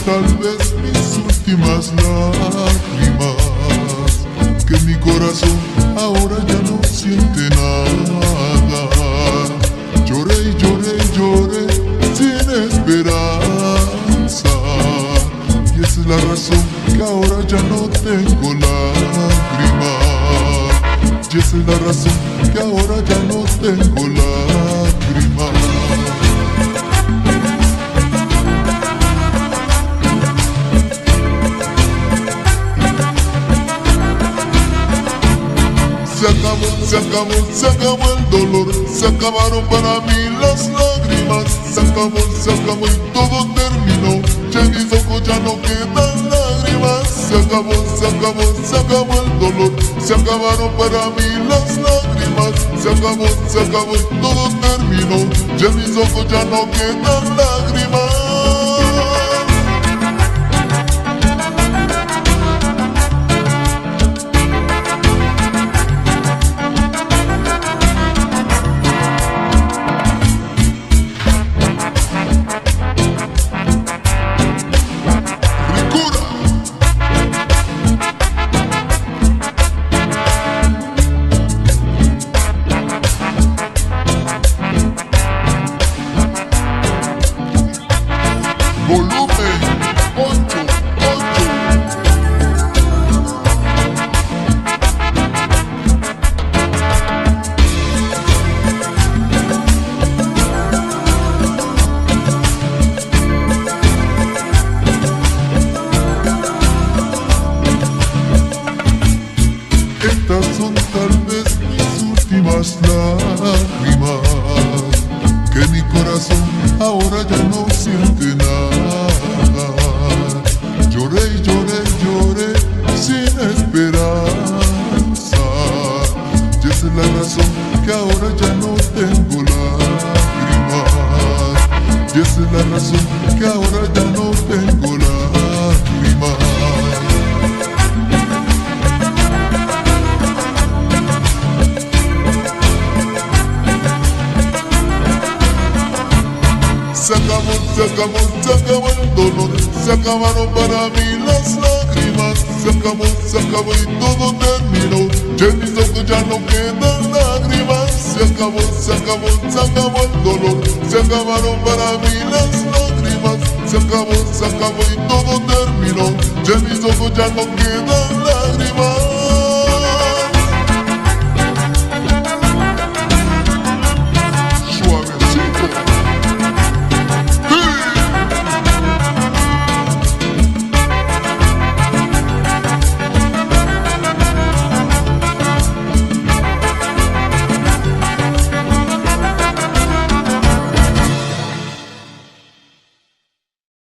tal vez mis últimas lágrimas, que mi corazón ahora ya no siente nada. Lloré y lloré y lloré sin esperanza, y esa es la razón que ahora ya no tengo lágrimas. Y esa es la razón que ahora ya no tengo lágrimas. Se acabó el dolor, se acabaron para mí las lágrimas. Se acabó y todo terminó, ya en mis ojos ya no quedan lágrimas. Se acabó el dolor, se acabaron para mí las lágrimas. Se acabó y todo terminó, ya en mis ojos ya no quedan lágrimas. Volumen 8. Estas son tal vez mis últimas lágrimas, que mi corazón ahora ya no siente nada. Lloré y lloré y lloré sin esperanza, y esa es la razón que ahora ya no tengo lágrimas. Y esa es la razón que ahora ya no tengo lágrimas. Se acabó el dolor, se acabaron para mí las lágrimas. Se acabó y todo terminó, ya en mis ojos ya no quedan lágrimas. Se acabó el dolor, se acabaron para mí las lágrimas. Se acabó y todo terminó, ya en mis ojos ya no quedan lágrimas.